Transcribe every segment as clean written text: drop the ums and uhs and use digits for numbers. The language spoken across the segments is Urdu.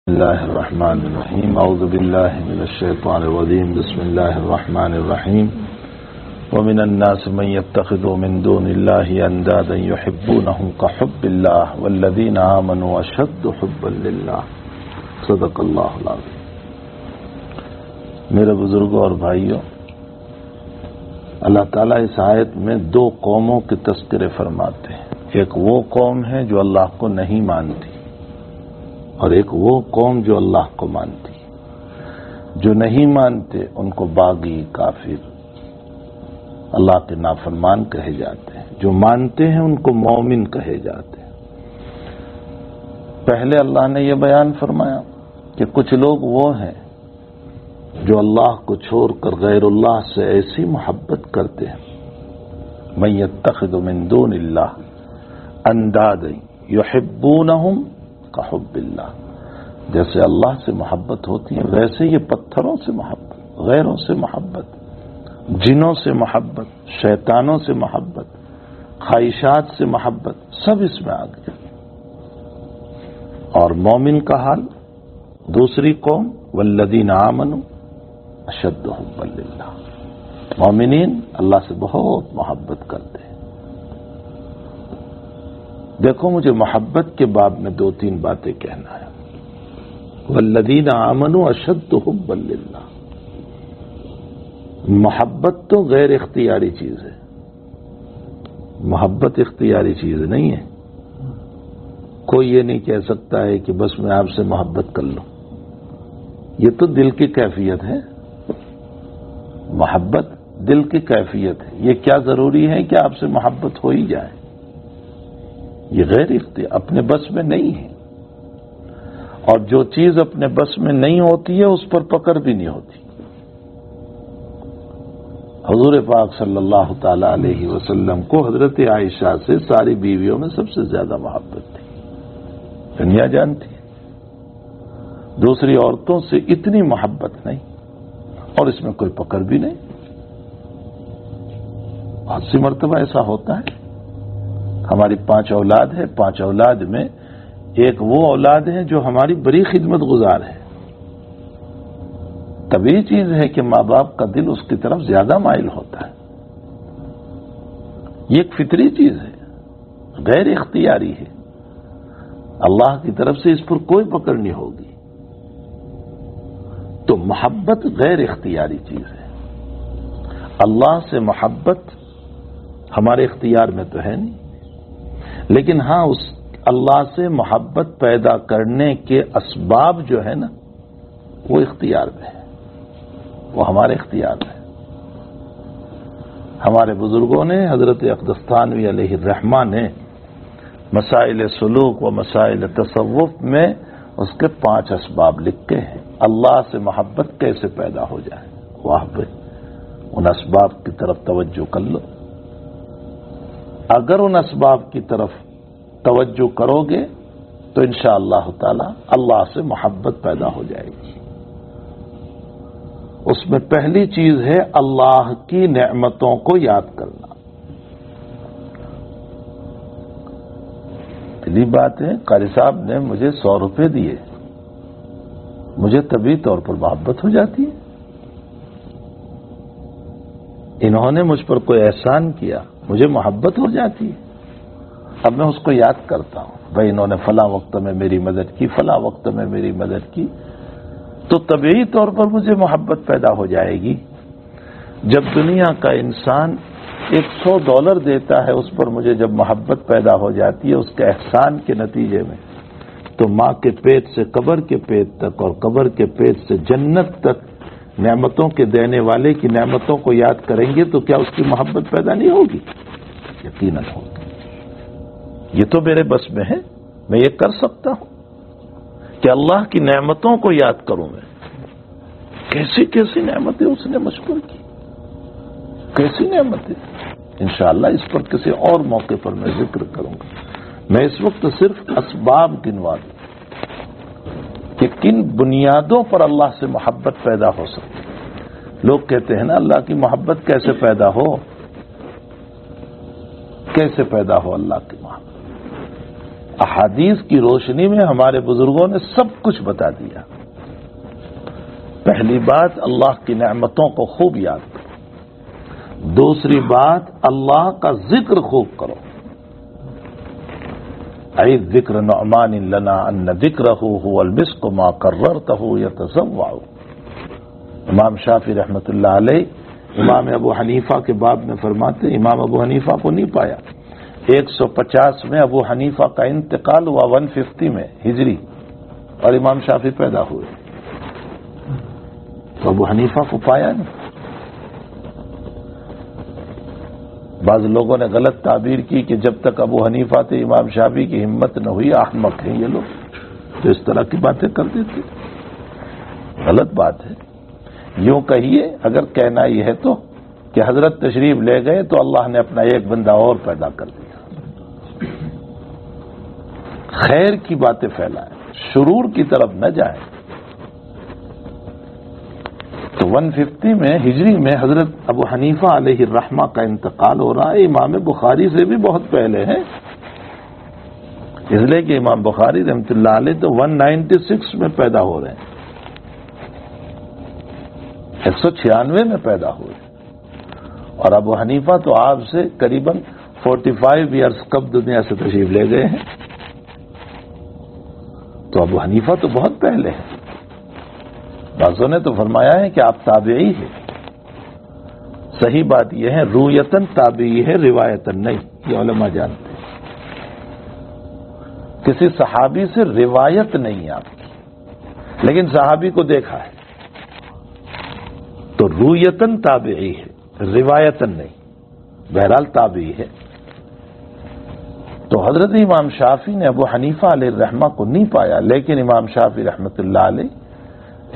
الله الرحمن الرحيم أعوذ بالله من الشيطان الرجيم بسم الله الرحمن الرحيم ومن الناس من يتخذ من دون الله أندادا يحبونهم كحب الله والذين آمنوا أشد حبا لله صدق الله العظيم۔ میرے بزرگوں اور بھائیوں، اللہ تعالیٰ اس آیت میں دو قوموں کے تذکرے فرماتے ہیں۔ ایک وہ قوم ہے جو اللہ کو نہیں مانتی، اور ایک وہ قوم جو اللہ کو مانتی۔ جو نہیں مانتے ان کو باغی، کافر، اللہ کے نافرمان کہے جاتے ہیں۔ جو مانتے ہیں ان کو مومن کہے جاتے ہیں۔ پہلے اللہ نے یہ بیان فرمایا کہ کچھ لوگ وہ ہیں جو اللہ کو چھوڑ کر غیر اللہ سے ایسی محبت کرتے ہیں، من یتخذ من دون اللہ اندادا یحبونہم کحب اللہ، جیسے اللہ سے محبت ہوتی ہے ویسے یہ پتھروں سے محبت، غیروں سے محبت، جنوں سے محبت، شیطانوں سے محبت، خواہشات سے محبت، سب اس میں آ گیا۔ اور مومن کا حال دوسری قوم والذین آمنوا اشد حبا للہ، مومنین اللہ سے بہت محبت کرتے ہیں۔ دیکھو، مجھے محبت کے باب میں دو تین باتیں کہنا ہے۔ والذین آمنوا اشد حبا للہ، محبت تو غیر اختیاری چیز ہے، محبت اختیاری چیز نہیں ہے۔ کوئی یہ نہیں کہہ سکتا ہے کہ بس میں آپ سے محبت کر لوں، یہ تو دل کی کیفیت ہے۔ محبت دل کی کیفیت ہے، یہ کیا ضروری ہے کہ آپ سے محبت ہو ہی جائے؟ یہ غیر اختیار، اپنے بس میں نہیں ہے۔ اور جو چیز اپنے بس میں نہیں ہوتی ہے اس پر پکڑ بھی نہیں ہوتی۔ حضور پاک صلی اللہ تعالی علیہ وسلم کو حضرت عائشہ سے ساری بیویوں میں سب سے زیادہ محبت تھی، دنیا جانتی ہے۔ دوسری عورتوں سے اتنی محبت نہیں، اور اس میں کوئی پکڑ بھی نہیں۔ بہت سی مرتبہ ایسا ہوتا ہے، ہماری 5 اولاد ہے، 5 اولاد میں ایک وہ اولاد ہے جو ہماری بڑی خدمت گزار ہے۔ طبیعی چیز ہے کہ ماں باپ کا دل اس کی طرف زیادہ مائل ہوتا ہے، یہ ایک فطری چیز ہے، غیر اختیاری ہے۔ اللہ کی طرف سے اس پر کوئی پکڑ نہیں ہوگی۔ تو محبت غیر اختیاری چیز ہے۔ اللہ سے محبت ہمارے اختیار میں تو ہے نہیں، لیکن ہاں اس اللہ سے محبت پیدا کرنے کے اسباب جو ہے نا وہ اختیار میں ہے، وہ ہمارے اختیار میں ہے۔ ہمارے بزرگوں نے، حضرت اقدس تھانوی علیہ الرحمہ نے مسائل سلوک و مسائل تصوف میں اس کے 5 اسباب لکھے ہیں۔ اللہ سے محبت کیسے پیدا ہو جائے؟ واہ بھائی، ان اسباب کی طرف توجہ کر لو۔ اگر ان اسباب کی طرف توجہ کرو گے تو انشاءاللہ تعالی اللہ سے محبت پیدا ہو جائے گی۔ اس میں پہلی چیز ہے اللہ کی نعمتوں کو یاد کرنا۔ پہلی بات ہے، قاری صاحب نے مجھے 100 روپے دیے، مجھے طبعی طور پر محبت ہو جاتی ہے۔ انہوں نے مجھ پر کوئی احسان کیا، مجھے محبت ہو جاتی ہے۔ اب میں اس کو یاد کرتا ہوں، بھائی انہوں نے فلاں وقت میں میری مدد کی، فلاں وقت میں میری مدد کی، تو طبعی طور پر مجھے محبت پیدا ہو جائے گی۔ جب دنیا کا انسان $100 دیتا ہے، اس پر مجھے جب محبت پیدا ہو جاتی ہے اس کے احسان کے نتیجے میں، تو ماں کے پیٹ سے قبر کے پیٹ تک اور قبر کے پیٹ سے جنت تک نعمتوں کے دینے والے کی نعمتوں کو یاد کریں گے تو کیا اس کی محبت پیدا نہیں ہوگی؟ یقیناً ہوگی۔ یہ تو میرے بس میں ہے، میں یہ کر سکتا ہوں کہ اللہ کی نعمتوں کو یاد کروں میں۔ کیسی کیسی نعمتیں اس نے مجھ پر کی، کیسی نعمتیں۔ انشاءاللہ اس پر کسی اور موقع پر میں ذکر کروں گا۔ میں اس وقت صرف اسباب گنوا دوں کہ کن بنیادوں پر اللہ سے محبت پیدا ہو سکتی ہے۔ لوگ کہتے ہیں نا اللہ کی محبت کیسے پیدا ہو، کیسے پیدا ہو اللہ کی محبت؟ احادیث کی روشنی میں ہمارے بزرگوں نے سب کچھ بتا دیا. پہلی بات اللہ کی نعمتوں کو خوب یاد کرو. دوسری بات اللہ کا ذکر خوب کرو. عید ذکر نعمان لنا ان ذکرہ هو المسک ما قررتہ یتزوع. امام شافعی رحمۃ اللہ علیہ امام ابو حنیفہ کے باب میں فرماتے امام ابو حنیفہ کو نہیں پایا. 150 میں ابو حنیفہ کا انتقال ہوا 150 میں ہجری اور امام شافعی پیدا ہوئے تو ابو حنیفہ کو پایا نہیں. بعض لوگوں نے غلط تعبیر کی کہ جب تک ابو حنیفہ تھے امام شافعی کی ہمت نہ ہوئی. احمق ہیں یہ لوگ جو اس طرح کی باتیں کر دیتے. غلط بات ہے. یوں کہیے اگر کہنا ہی ہے تو کہ حضرت تشریف لے گئے تو اللہ نے اپنا ایک بندہ اور پیدا کر دیا. خیر کی باتیں پھیلائیں, شرور کی طرف نہ جائیں. تو 150 میں ہجری میں حضرت ابو حنیفہ علیہ الرحمہ کا انتقال ہو رہا ہے. امام بخاری سے بھی بہت پہلے ہے, اس لیے کہ امام بخاری رحمۃ اللہ علیہ تو 196 میں پیدا ہو رہے ہیں, 196 میں پیدا ہوئے. اور ابو حنیفہ تو آپ سے قریباً 45 ایئرز کب دنیا سے تشریف لے گئے ہیں. تو ابو حنیفہ تو بہت پہلے ہے. بعضوں نے تو فرمایا ہے کہ آپ تابعی ہیں. صحیح بات یہ ہے رویتن تابعی ہے, روایتن نہیں. یہ علماء جانتے ہیں. کسی صحابی سے روایت نہیں ہے آپ کی, لیکن صحابی کو دیکھا ہے تو رویتن تابعی ہے, روایتن نہیں. بہرحال تابعی ہے. تو حضرت امام شافعی نے ابو حنیفہ علیہ الرحمہ کو نہیں پایا, لیکن امام شافعی رحمۃ اللہ علیہ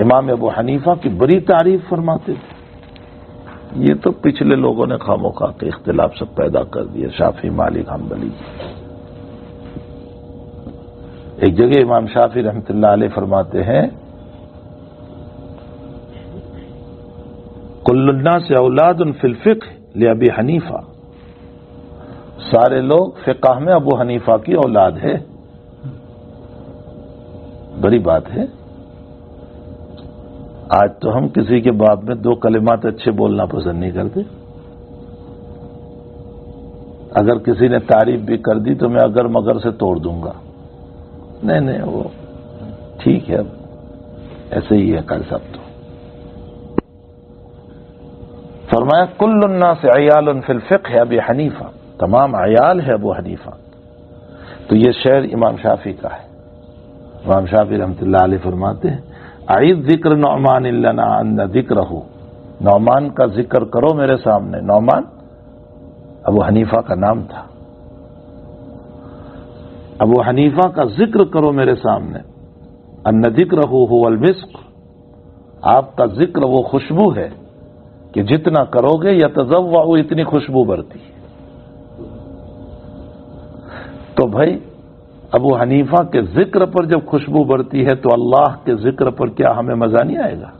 امام ابو حنیفہ کی بڑی تعریف فرماتے تھے. یہ تو پچھلے لوگوں نے خواہ کے اختلاف سب پیدا کر دیا, شافعی مالک حنبلی. ایک جگہ امام شافعی رحمۃ اللہ علیہ فرماتے ہیں کل الناس اولاد فی الفقہ لابی حنیفہ. سارے لوگ فقہ میں ابو حنیفہ کی اولاد ہے. بڑی بات ہے. آج تو ہم کسی کے باب میں 2 کلمات اچھے بولنا پسند نہیں کرتے. اگر کسی نے تعریف بھی کر دی تو میں اگر مگر سے توڑ دوں گا. نہیں وہ ٹھیک ہے, اب ایسے ہی ہے کل سب. تو فرمایا کل الناس عیال فی الفقہ ابی حنیفہ, تمام عیال ہے ابو حنیفہ. تو یہ شعر امام شافعی کا ہے. امام شافعی رحمۃ اللہ علیہ فرماتے ہیں اعید ذکر نعمان لنا ان ذکرہ. نعمان کا ذکر کرو میرے سامنے. نعمان ابو حنیفہ کا نام تھا. ابو حنیفہ کا ذکر کرو میرے سامنے. ان ذکرہ هو المسک. آپ کا ذکر وہ خوشبو ہے کہ جتنا کرو گے یتزوع اتنی خوشبو بڑھتی ہے. تو بھائی ابو حنیفہ کے ذکر پر جب خوشبو بڑھتی ہے تو اللہ کے ذکر پر کیا ہمیں مزہ نہیں آئے گا؟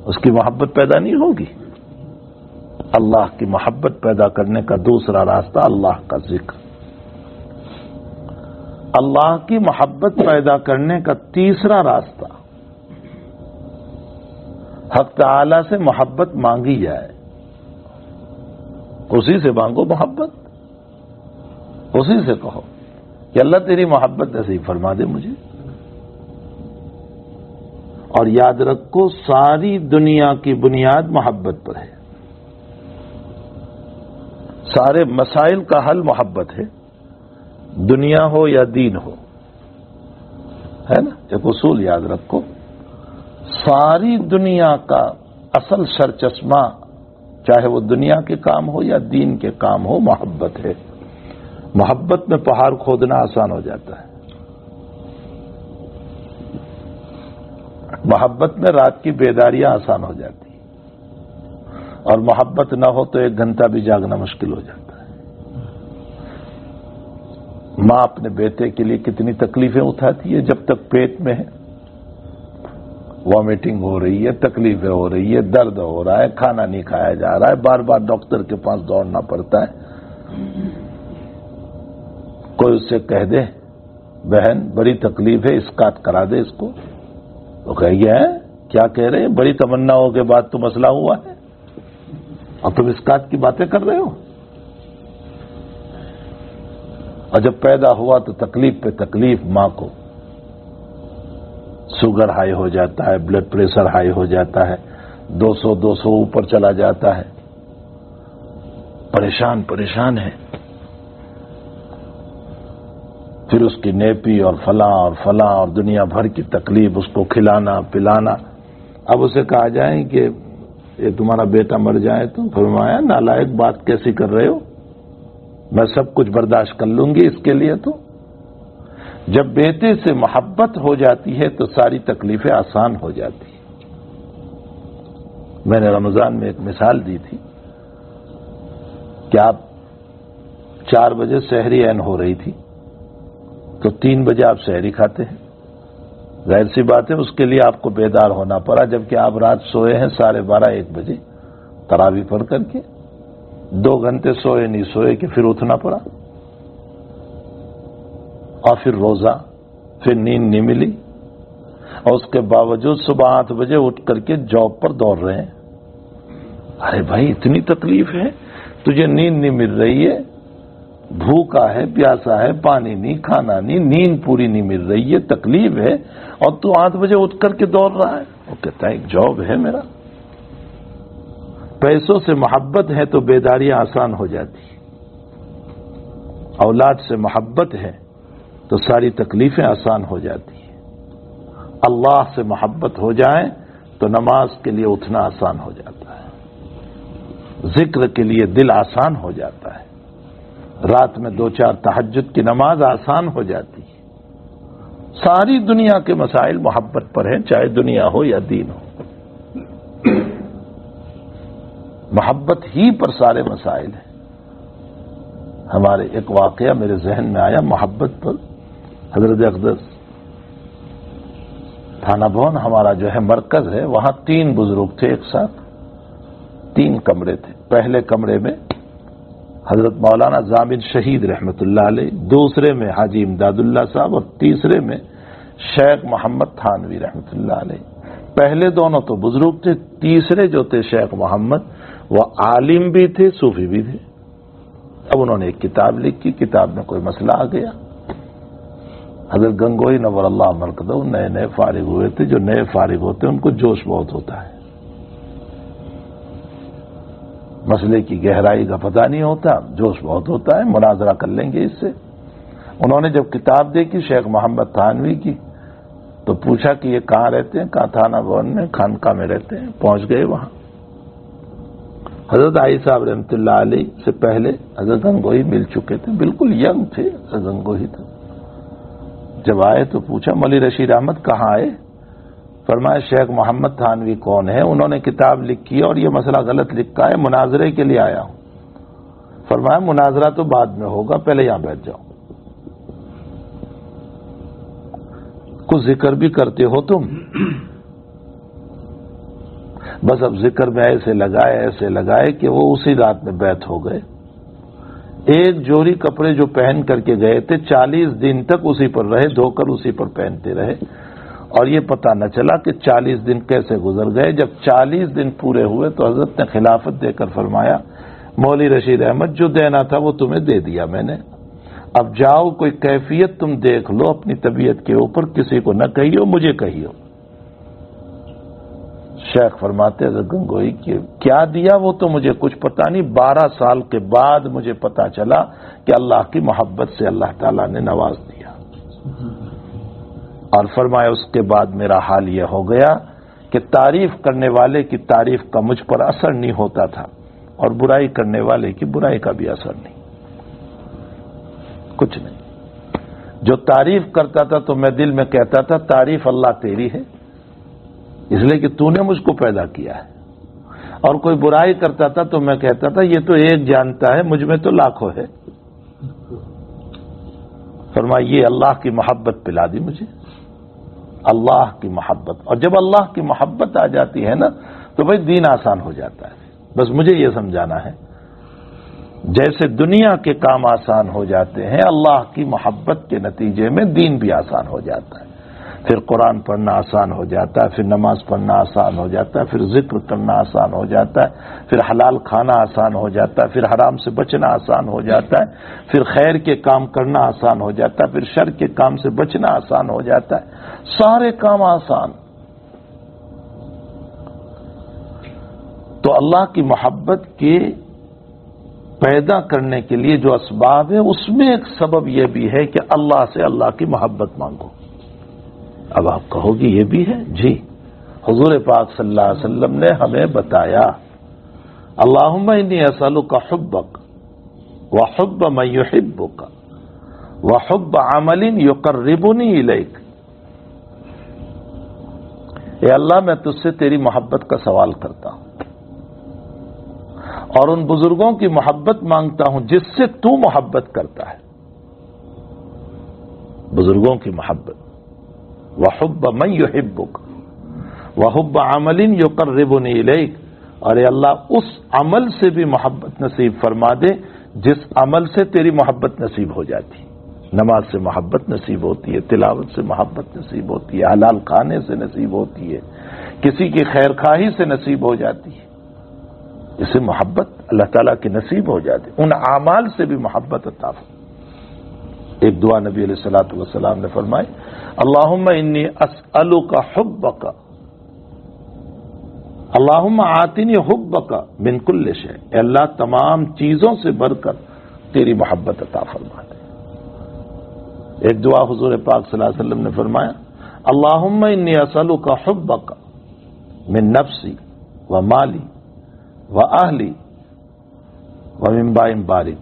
اس کی محبت پیدا نہیں ہوگی؟ اللہ کی محبت پیدا کرنے کا دوسرا راستہ اللہ کا ذکر. اللہ کی محبت پیدا کرنے کا تیسرا راستہ حق تعالی سے محبت مانگی جائے. اسی سے مانگو محبت, اسی سے کہو کہ اللہ تیری محبت نصیب فرما دے مجھے. اور یاد رکھو ساری دنیا کی بنیاد محبت پر ہے. سارے مسائل کا حل محبت ہے, دنیا ہو یا دین ہو, ہے نا. ایک اصول یاد رکھو, ساری دنیا کا اصل سرچشمہ چاہے وہ دنیا کے کام ہو یا دین کے کام ہو محبت ہے. محبت میں پہاڑ کھودنا آسان ہو جاتا ہے. محبت میں رات کی بیداریاں آسان ہو جاتی ہیں, اور محبت نہ ہو تو 1 گھنٹہ بھی جاگنا مشکل ہو جاتا ہے. ماں اپنے بیٹے کے لیے کتنی تکلیفیں اٹھاتی ہے جب تک پیٹ میں ہے. وامیٹنگ ہو رہی ہے, تکلیفیں ہو رہی ہے, درد ہو رہا ہے, کھانا نہیں کھایا جا رہا ہے, بار بار ڈاکٹر کے پاس دوڑنا پڑتا ہے. کوئی اس سے کہہ دے بہن بڑی تکلیف ہے اسقاط کرا دے اس کو، وہ کہے گی کیا کہہ رہے ہیں، بڑی تمناؤں کے بعد تو مسئلہ ہوا ہے اور تم اسقاط کی باتیں کر رہے ہو۔ اور جب پیدا ہوا تو تکلیف پہ تکلیف، ماں کو شوگر ہائی ہو جاتا ہے، بلڈ پریشر ہائی ہو جاتا ہے، 200 اوپر چلا جاتا ہے، پریشان ہے، پھر اس کی نیپی اور فلاں اور دنیا بھر کی تکلیف، اس کو کھلانا پلانا۔ اب اسے کہا جائے کہ یہ تمہارا بیٹا مر جائے تو فرمایا نالائق بات کیسی کر رہے ہو، میں سب کچھ برداشت کر لوں گی اس کے لیے۔ تو جب بیٹے سے محبت ہو جاتی ہے تو ساری تکلیفیں آسان ہو جاتی ہیں۔ میں نے رمضان میں ایک مثال دی تھی کہ آپ 4 بجے سحری عین ہو رہی تھی تو 3 بجے آپ سحری کھاتے ہیں، ظاہر سی بات ہے اس کے لیے آپ کو بیدار ہونا پڑا، جبکہ آپ رات سوئے ہیں 12:30 1 بجے تراویح پڑھ کر کے، 2 گھنٹے سوئے نہیں سوئے کہ پھر اٹھنا پڑا، اور پھر روزہ، پھر نیند نہیں ملی، اور اس کے باوجود صبح 8 بجے اٹھ کر کے جاب پر دوڑ رہے ہیں۔ ارے بھائی اتنی تکلیف ہے، تجھے نیند نہیں مل رہی ہے، بھوکا ہے پیاسا ہے، پانی نہیں کھانا نہیں، نیند پوری نہیں مل رہی ہے، تکلیف ہے، اور تو 8 بجے اٹھ کر کے دوڑ رہا ہے۔ وہ کہتا ہے ایک جاب ہے میرا۔ پیسوں سے محبت ہے تو بیداریاں آسان ہو جاتی، اولاد سے محبت ہے تو ساری تکلیفیں آسان ہو جاتی ہیں، اللہ سے محبت ہو جائے تو نماز کے لیے اٹھنا آسان ہو جاتا ہے، ذکر کے لیے دل آسان ہو جاتا ہے، رات میں 2-4 تہجد کی نماز آسان ہو جاتی ہے۔ ساری دنیا کے مسائل محبت پر ہیں، چاہے دنیا ہو یا دین ہو، محبت ہی پر سارے مسائل ہیں۔ ہمارے ایک واقعہ میرے ذہن میں آیا محبت پر، حضرت اقدس تھانہ بھون ہمارا جو ہے مرکز ہے، وہاں 3 بزرگ تھے ایک ساتھ، 3 کمرے تھے۔ پہلے کمرے میں حضرت مولانا ضامن شہید رحمت اللہ علیہ، دوسرے میں حاجی امداد اللہ صاحب، اور تیسرے میں شیخ محمد تھانوی رحمت اللہ علیہ۔ پہلے دونوں تو بزرگ تھے، تیسرے جو تھے شیخ محمد وہ عالم بھی تھے صوفی بھی تھے۔ اب انہوں نے ایک کتاب لکھی، کتاب میں کوئی مسئلہ آ گیا، حضرت گنگوئی نور اللہ مرکزہ نئے فارغ ہوئے تھے، جو نئے فارغ ہوتے ہیں ان کو جوش بہت ہوتا ہے، مسئلے کی گہرائی کا پتہ نہیں ہوتا، جوش بہت ہوتا ہے، مناظرہ کر لیں گے اس سے۔ انہوں نے جب کتاب دیکھی شیخ محمد تھانوی کی تو پوچھا کہ یہ کہاں رہتے ہیں؟ کہاں؟ تھانہ بھون میں خانقاہ میں رہتے ہیں۔ پہنچ گئے وہاں، حضرت عائی صاحب رحمۃ اللہ علیہ سے پہلے حضرت گنگوئی مل چکے تھے، بالکل ینگ تھے حضرت گنگوئی تھے۔ جب آئے تو پوچھا مولوی رشید احمد کہاں آئے؟ فرمایا شیخ محمد تھانوی کون ہے، انہوں نے کتاب لکھی اور یہ مسئلہ غلط لکھا ہے، مناظرے کے لیے آیا ہوں۔ فرمایا مناظرہ تو بعد میں ہوگا، پہلے یہاں بیٹھ جاؤ، کچھ ذکر بھی کرتے ہو تم؟ بس اب ذکر میں ایسے لگائے کہ وہ اسی رات میں بیت ہو گئے۔ ایک جوڑی کپڑے جو پہن کر کے گئے تھے 40 دن تک اسی پر رہے، دھو کر اسی پر پہنتے رہے، اور یہ پتہ نہ چلا کہ 40 دن کیسے گزر گئے۔ جب 40 دن پورے ہوئے تو حضرت نے خلافت دے کر فرمایا مولوی رشید احمد جو دینا تھا وہ تمہیں دے دیا میں نے، اب جاؤ کوئی کیفیت تم دیکھ لو اپنی طبیعت کے اوپر، کسی کو نہ کہیو مجھے کہیو۔ شیخ فرماتے حضرت گنگوئی کہ کیا دیا وہ تو مجھے کچھ پتا نہیں، 12 سال کے بعد مجھے پتا چلا کہ اللہ کی محبت سے اللہ تعالیٰ نے نواز دیا۔ اور فرمایا اس کے بعد میرا حال یہ ہو گیا کہ تعریف کرنے والے کی تعریف کا مجھ پر اثر نہیں ہوتا تھا، اور برائی کرنے والے کی برائی کا بھی اثر نہیں، کچھ نہیں۔ جو تعریف کرتا تھا تو میں دل میں کہتا تھا تعریف اللہ تیری ہے، اس لیے کہ تو نے مجھ کو پیدا کیا ہے، اور کوئی برائی کرتا تھا تو میں کہتا تھا یہ تو ایک جانتا ہے، مجھ میں تو لاکھوں ہے۔ فرمایا یہ اللہ کی محبت پلا دی مجھے، اللہ کی محبت، اور جب اللہ کی محبت آ جاتی ہے نا تو بھائی دین آسان ہو جاتا ہے۔ بس مجھے یہ سمجھانا ہے، جیسے دنیا کے کام آسان ہو جاتے ہیں، اللہ کی محبت کے نتیجے میں دین بھی آسان ہو جاتا ہے۔ پھر قرآن پڑھنا آسان ہو جاتا ہے، پھر نماز پڑھنا آسان ہو جاتا ہے، پھر ذکر کرنا آسان ہو جاتا ہے، پھر حلال کھانا آسان ہو جاتا ہے، پھر حرام سے بچنا آسان ہو جاتا ہے، پھر خیر کے کام کرنا آسان ہو جاتا ہے، پھر شر کے کام سے بچنا آسان ہو جاتا ہے، سارے کام آسان۔ تو اللہ کی محبت کے پیدا کرنے کے لیے جو اسباب ہے، اس میں ایک سبب یہ بھی ہے کہ اللہ سے اللہ کی محبت مانگو۔ اب آپ کہو گی یہ بھی ہے؟ جی، حضور پاک صلی اللہ علیہ وسلم نے ہمیں بتایا، اللہم انی اسألک حبک وحب من یحبک وحب عمل یقربنی الیک۔ اے اللہ، میں تجھ سے تیری محبت کا سوال کرتا ہوں اور ان بزرگوں کی محبت مانگتا ہوں جس سے تو محبت کرتا ہے، بزرگوں کی محبت، وحب من یحبک وحب عمل یقربنی الیک، اور اے اللہ اس عمل سے بھی محبت نصیب فرما دے جس عمل سے تیری محبت نصیب ہو جاتی۔ نماز سے محبت نصیب ہوتی ہے، تلاوت سے محبت نصیب ہوتی ہے، حلال کھانے سے نصیب ہوتی ہے، کسی کی خیر خواہی سے نصیب ہو جاتی ہے، اسے محبت اللہ تعالیٰ کی نصیب ہو جاتی، ان اعمال سے بھی محبت عطا فرما۔ ایک دعا نبی علیہ الصلوۃ والسلام نے فرمائی، اللہم انی اسألک حبک، اللہم آتنی حبک من کل شیء، اے اللہ تمام چیزوں سے بڑھ کر تیری محبت عطا فرما دے۔ ایک دعا حضور پاک صلی اللہ علیہ وسلم نے فرمایا، اللہم انی اسألک حبک من نفسی و مالی و اہلی و من ماء بارد،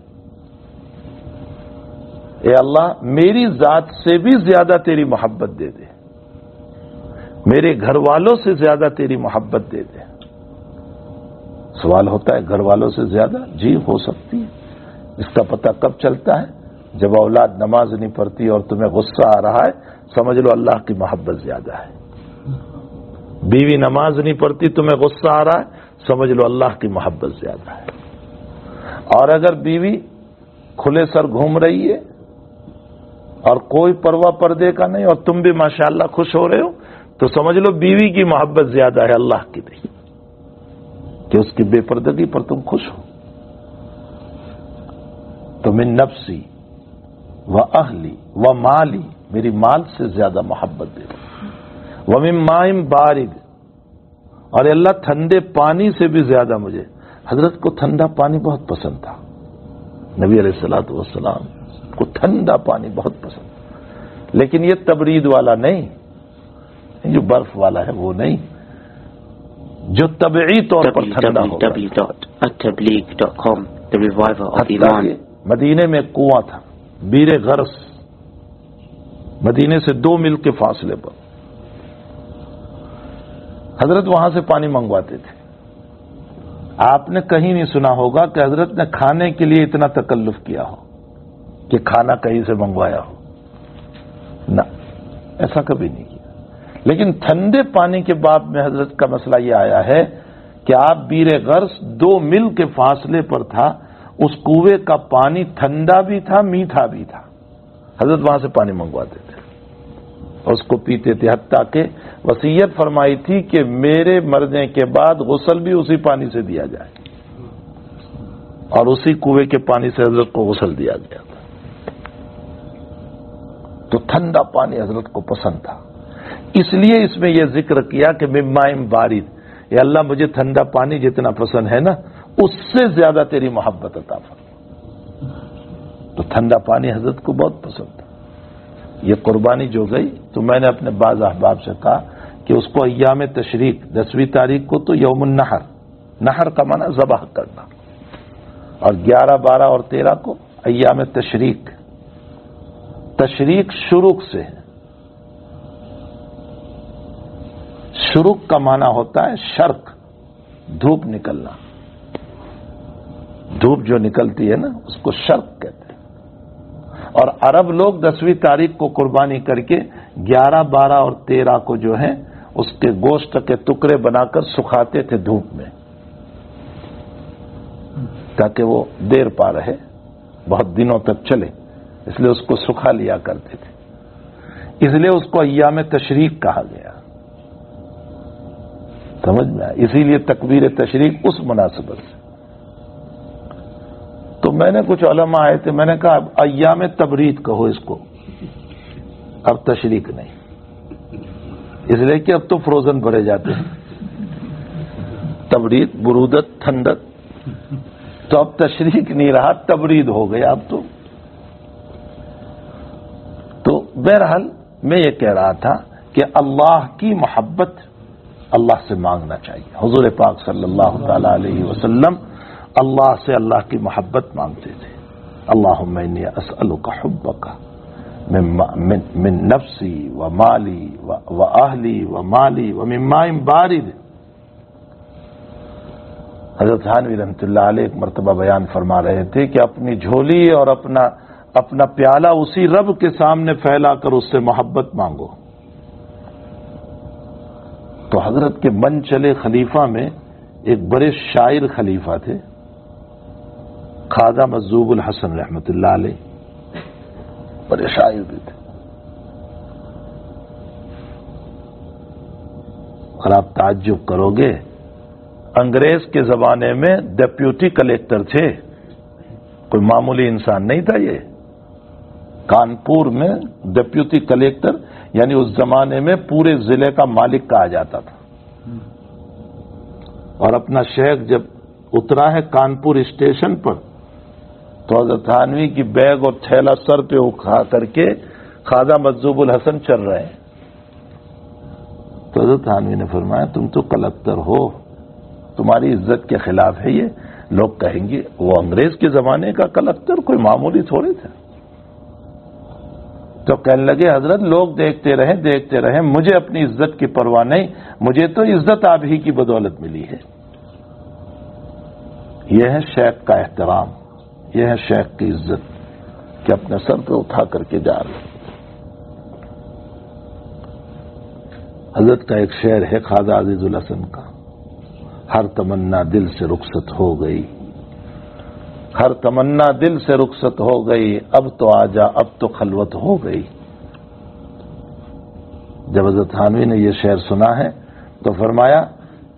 اے اللہ میری ذات سے بھی زیادہ تیری محبت دے دے، میرے گھر والوں سے زیادہ تیری محبت دے دے۔ سوال ہوتا ہے گھر والوں سے زیادہ؟ جی ہو سکتی ہے۔ اس کا پتہ کب چلتا ہے؟ جب اولاد نماز نہیں پڑھتی اور تمہیں غصہ آ رہا ہے، سمجھ لو اللہ کی محبت زیادہ ہے۔ بیوی نماز نہیں پڑھتی، تمہیں غصہ آ رہا ہے، سمجھ لو اللہ کی محبت زیادہ ہے۔ اور اگر بیوی کھلے سر گھوم رہی ہے اور کوئی پرواہ پردے کا نہیں اور تم بھی ماشاءاللہ خوش ہو رہے ہو، تو سمجھ لو بیوی کی محبت زیادہ ہے اللہ کی نہیں، کہ اس کی بے پردگی پر تم خوش ہو۔ تو من نفسی و اہلی و مالی، میری مال سے زیادہ محبت دے دو، و من ماء بارد، اور اللہ ٹھنڈے پانی سے بھی زیادہ مجھے۔ حضرت کو ٹھنڈا پانی بہت پسند تھا، نبی علیہ الصلوۃ والسلام کو ٹھنڈا پانی بہت پسند، لیکن یہ تبرید والا نہیں، جو برف والا ہے وہ نہیں، جو طبعی طور پر ٹھنڈا ہوگا۔ www.attableek.com The Reviver of Iman۔ مدینے میں کنواں تھا، بیر غرس، مدینے سے 2 میل کے فاصلے پر، حضرت وہاں سے پانی منگواتے تھے۔ آپ نے کہیں نہیں سنا ہوگا کہ حضرت نے کھانے کے لیے اتنا تکلف کیا ہو کہ کھانا کہیں سے منگوایا ہو، نہ، ایسا کبھی نہیں کیا۔ لیکن ٹھنڈے پانی کے باب میں حضرت کا مسئلہ یہ آیا ہے کہ آپ بیر غرس 2 میل کے فاصلے پر تھا، اس کنویں کا پانی ٹھنڈا بھی تھا میٹھا بھی تھا، حضرت وہاں سے پانی منگواتے تھے، اس کو پیتے تھے، حتیٰ کہ وصیت فرمائی تھی کہ میرے مرنے کے بعد غسل بھی اسی پانی سے دیا جائے، اور اسی کنویں کے پانی سے حضرت کو غسل دیا گیا تھا۔ تو ٹھنڈا پانی حضرت کو پسند تھا، اس لیے اس میں یہ ذکر کیا کہ من ماء بارد، اے اللہ مجھے ٹھنڈا پانی جتنا پسند ہے نا، اس سے زیادہ تیری محبت عطا فرما۔ تو ٹھنڈا پانی حضرت کو بہت پسند تھا۔ یہ قربانی جو گئی تو میں نے اپنے بعض احباب سے کہا کہ اس کو ایام تشریق 10ویں تاریخ کو تو یوم النحر، نحر کا معنی ذبح کرنا، اور 11، 12 اور 13 کو ایام تشریق۔ تشریق شروق سے ہے، شروق کا معنی ہوتا ہے شرق، دھوپ نکلنا، دھوپ جو نکلتی ہے نا اس کو شرق کہتے ہیں۔ اور عرب لوگ 10ویں تاریخ کو قربانی کر کے 11، 12 اور 13 کو جو ہے اس کے گوشت کے ٹکڑے بنا کر سکھاتے تھے دھوپ میں، تاکہ وہ دیر پا رہے، بہت دنوں تک چلے، اس لیے اس کو سکھا لیا کرتے تھے، اس لیے اس کو ایام تشریق کہا گیا، سمجھ میں آیا؟ اسی لیے تکبیر تشریق اس مناسبت سے۔ تو میں نے کچھ علماء آئے تھے، میں نے کہا اب ایام تبرید کہو اس کو، اب تشریق نہیں، اس لیے کہ اب تو فروزن بھرے جاتے ہیں، تبرید، برودت، ٹھنڈک، تو اب تشریق نہیں رہا، تبرید ہو گیا اب تو بہرحال میں یہ کہہ رہا تھا کہ اللہ کی محبت اللہ سے مانگنا چاہیے۔ حضور پاک صلی اللہ تعالی علیہ وسلم اللہ سے اللہ کی محبت مانگتے تھے۔ اللہم انی اسألک حبک من نفسی و مالی و اہلی و مالی و من ماء بارد۔ حضرت تھانوی رحمۃ اللہ علیہ ایک مرتبہ بیان فرما رہے تھے کہ اپنی جھولی اور اپنا پیالہ اسی رب کے سامنے پھیلا کر اس سے محبت مانگو۔ تو حضرت کے من چلے خلیفہ میں ایک بڑے شاعر خلیفہ تھے، خواجہ مجذوب الحسن رحمۃ اللہ علیہ، بڑے شاعر بھی تھے، اور آپ تعجب کرو گے، انگریز کے زمانے میں ڈپیوٹی کلیکٹر تھے، کوئی معمولی انسان نہیں تھا یہ۔ کانپور میں ڈپیوٹی کلیکٹر یعنی اس زمانے میں پورے ضلع کا مالک کہا جاتا تھا، اور اپنا شیخ جب اترا ہے کانپور اسٹیشن پر تو حضرت تھانوی کی بیگ اور تھیلا سر پہ اٹھا کر کے خواجہ مجذوب الحسن چل رہے ہیں۔ تو حضرت تھانوی نے فرمایا تم تو کلکٹر ہو، تمہاری عزت کے خلاف ہے یہ، لوگ کہیں گے وہ انگریز کے زمانے کا کلکٹر کوئی معمولی تھوڑے تھا۔ تو کہنے لگے حضرت لوگ دیکھتے رہیں، مجھے اپنی عزت کی پرواہ نہیں، مجھے تو عزت آپ ہی کی بدولت ملی ہے۔ یہ ہے شیخ کا احترام، یہ ہے شیخ کی عزت کہ اپنے سر پہ اٹھا کر کے جا رہے۔ حضرت کا ایک شعر ہے خواجہ عزیز الحسن کا، ہر تمنا دل سے رخصت ہو گئی، ہر تمنا دل سے رخصت ہو گئی، اب تو آجا اب تو خلوت ہو گئی۔ جب حضرت تھانوی نے یہ شعر سنا ہے تو فرمایا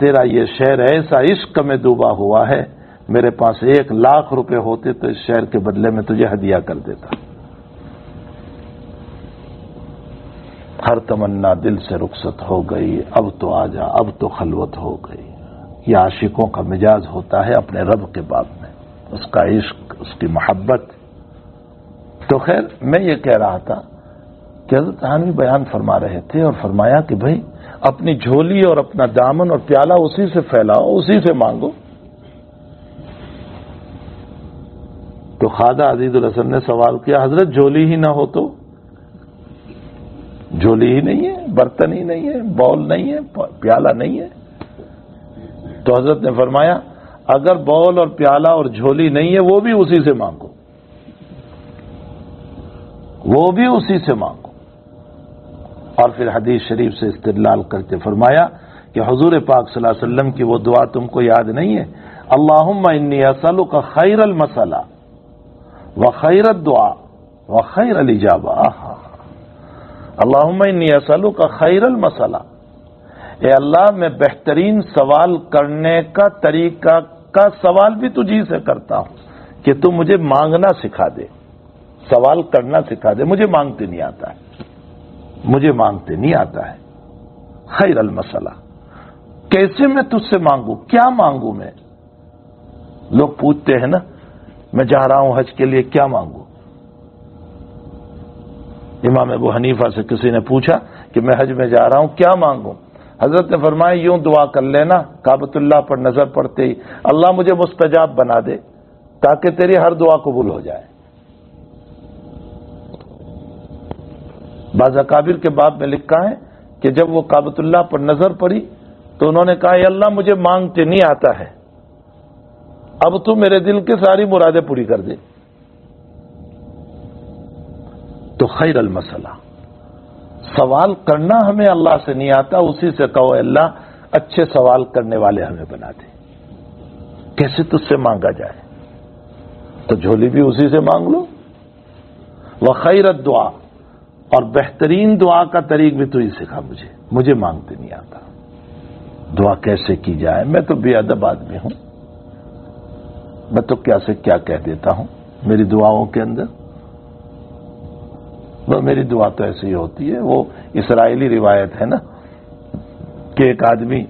تیرا یہ شعر ایسا عشق میں ڈوبا ہوا ہے، میرے پاس 1,00,000 روپے ہوتے تو اس شعر کے بدلے میں تجھے ہدیہ کر دیتا۔ ہر تمنا دل سے رخصت ہو گئی، اب تو آجا اب تو خلوت ہو گئی۔ یہ عاشقوں کا مزاج ہوتا ہے اپنے رب کے باب میں، اس کا عشق، اس کی محبت۔ تو خیر میں یہ کہہ رہا تھا کہ حضرت تھانوی بیان فرما رہے تھے اور فرمایا کہ بھائی اپنی جھولی اور اپنا دامن اور پیالہ اسی سے پھیلاؤ، اسی سے مانگو۔ تو خواجہ عزیز الحسن نے سوال کیا حضرت جھولی ہی نہ ہو تو؟ جھولی ہی نہیں ہے، برتن ہی نہیں ہے، باؤل نہیں ہے، پیالہ نہیں ہے۔ تو حضرت نے فرمایا اگر باؤل اور پیالہ اور جھولی نہیں ہے وہ بھی اسی سے مانگو، وہ بھی اسی سے مانگو۔ اور پھر حدیث شریف سے استدلال کرتے فرمایا کہ حضور پاک صلی اللہ علیہ وسلم کی وہ دعا تم کو یاد نہیں ہے؟ اللہم انی اسألک خیر المسألہ وخیر الدعاء وخیر الاجابہ۔ اللہم انی اسألک خیر المسألہ، اے اللہ میں بہترین سوال کرنے کا طریقہ کا سوال بھی تجھی سے کرتا ہوں کہ تو مجھے مانگنا سکھا دے، سوال کرنا سکھا دے، مجھے مانگتے نہیں آتا ہے، مجھے مانگتے نہیں آتا ہے۔ خیر المسئلہ، کیسے میں تجھ سے مانگوں، کیا مانگوں میں؟ لوگ پوچھتے ہیں نا میں جا رہا ہوں حج کے لیے کیا مانگوں؟ امام ابو حنیفہ سے کسی نے پوچھا کہ میں حج میں جا رہا ہوں کیا مانگوں؟ حضرت نے فرمایا یوں دعا کر لینا کعبۃ اللہ پر نظر پڑتے ہی، اللہ مجھے مستجاب بنا دے تاکہ تیری ہر دعا قبول ہو جائے۔ بعض اکابر کے باب میں لکھا ہے کہ جب وہ کعبۃ اللہ پر نظر پڑی تو انہوں نے کہا اے اللہ مجھے مانگتے نہیں آتا ہے، اب تو میرے دل کی ساری مرادیں پوری کر دے۔ تو خیر المسئلہ، سوال کرنا ہمیں اللہ سے نہیں آتا، اسی سے کہو اے اللہ اچھے سوال کرنے والے ہمیں بنا دے، کیسے تجھ سے مانگا جائے۔ تو جھولی بھی اسی سے مانگ لو. وخیر الدعا، اور بہترین دعا کا طریق بھی تو ہی سکھا مجھے مانگتے نہیں آتا. دعا کیسے کی جائے؟ میں تو بے ادب آدمی ہوں، میں تو کیا سے کیا کہہ دیتا ہوں میری دعاؤں کے اندر. وہ میری دعا تو ایسی ہی ہوتی ہے. وہ اسرائیلی روایت ہے نا کہ ایک آدمی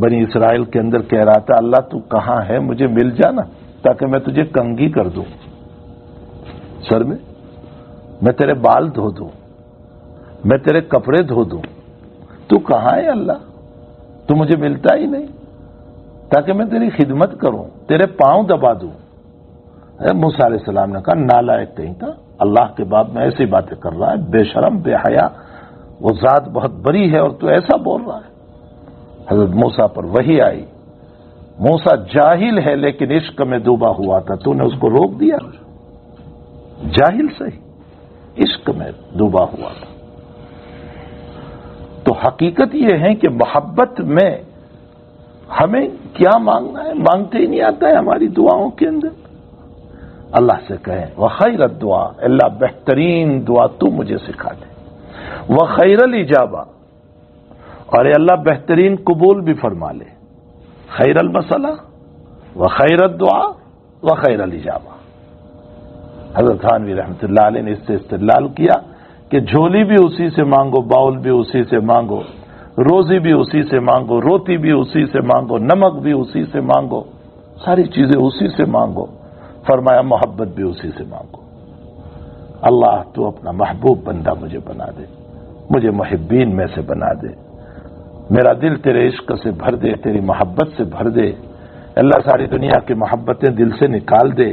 بنی اسرائیل کے اندر کہہ رہا تھا اللہ تو کہاں ہے، مجھے مل جانا تاکہ میں تجھے کنگھی کر دوں سر میں تیرے بال دھو دوں، میں تیرے کپڑے دھو دوں. تو کہاں ہے اللہ؟ تو مجھے ملتا ہی نہیں تاکہ میں تیری خدمت کروں، تیرے پاؤں دبا دوں. موسیٰ علیہ السلام نے کہا نالائق کہیں تھا، اللہ کے باب میں ایسی باتیں کر رہا ہے، بے شرم بے حیا، وہ ذات بہت بڑی ہے اور تو ایسا بول رہا ہے. حضرت موسیٰ پر وحی آئی، موسیٰ جاہل ہے لیکن عشق میں ڈوبا ہوا تھا، تو نے اس کو روک دیا. جاہل صحیح، عشق میں ڈوبا ہوا تھا. تو حقیقت یہ ہے کہ محبت میں ہمیں کیا مانگنا ہے مانگتے ہی نہیں آتا ہے ہماری دعاؤں کے اندر. اللہ سے کہیں وخیر الدعا، اللہ بہترین دعا تو مجھے سکھا دے. وخیر الاجابہ، اور اے اللہ بہترین قبول بھی فرما لے. خیر المسئلہ وخیر الدعا وخیر الاجابہ. حضرت تھانوی رحمۃ اللہ علیہ نے اس سے استدلال کیا کہ جھولی بھی اسی سے مانگو، باؤل بھی اسی سے مانگو، روزی بھی اسی سے مانگو، روٹی بھی اسی سے مانگو، نمک بھی اسی سے مانگو، ساری چیزیں اسی سے مانگو. فرمایا محبت بھی اسی سے مانگو. اللہ تو اپنا محبوب بندہ مجھے بنا دے، مجھے محبین میں سے بنا دے، میرا دل تیرے عشق سے بھر دے، تیری محبت سے بھر دے. اللہ ساری دنیا کی محبتیں دل سے نکال دے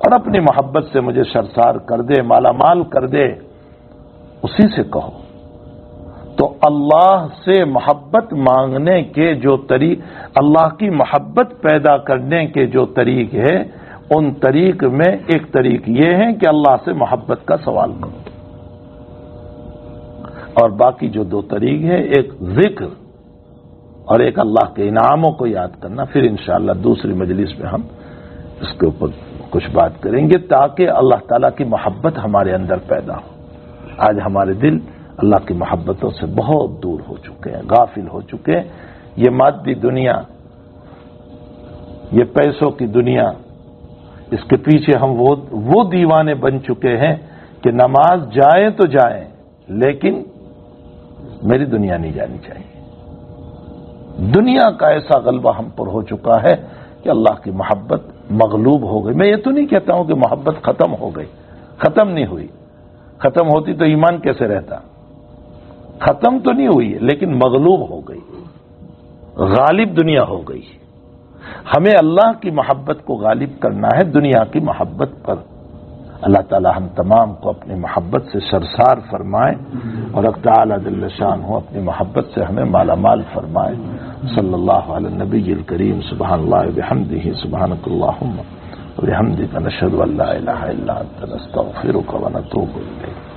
اور اپنی محبت سے مجھے سرشار کر دے، مالا مال کر دے. اسی سے کہو. تو اللہ سے محبت مانگنے کے جو طریق، اللہ کی محبت پیدا کرنے کے جو طریق ہے، ان طریق میں ایک طریق یہ ہے کہ اللہ سے محبت کا سوال کرو، اور باقی جو دو طریق ہے، ایک ذکر اور ایک اللہ کے انعاموں کو یاد کرنا. پھر انشاءاللہ دوسری مجلس میں ہم اس کے اوپر کچھ بات کریں گے تاکہ اللہ تعالیٰ کی محبت ہمارے اندر پیدا ہو. آج ہمارے دل اللہ کی محبتوں سے بہت دور ہو چکے ہیں، غافل ہو چکے ہیں. یہ مادی دنیا، یہ پیسوں کی دنیا، اس کے پیچھے ہم وہ دیوانے بن چکے ہیں کہ نماز جائیں تو جائیں لیکن میری دنیا نہیں جانی چاہیے. دنیا کا ایسا غلبہ ہم پر ہو چکا ہے کہ اللہ کی محبت مغلوب ہو گئی. میں یہ تو نہیں کہتا ہوں کہ محبت ختم ہو گئی، ختم نہیں ہوئی. ختم ہوتی تو ایمان کیسے رہتا؟ ختم تو نہیں ہوئی ہے لیکن مغلوب ہو گئی، غالب دنیا ہو گئی. ہمیں اللہ کی محبت کو غالب کرنا ہے دنیا کی محبت پر. اللہ تعالی ہم تمام کو اپنی محبت سے سرشار فرمائے اور تعالی جل شانہ اپنی محبت سے ہمیں مالا مال فرمائے. صلی اللہ علی النبی الکریم. سبحان اللہ وبحمدہ، سبحانک اللہم وبحمدک، نشہد ان لا الہ الا انت، نستغفرک ونتوب الیک.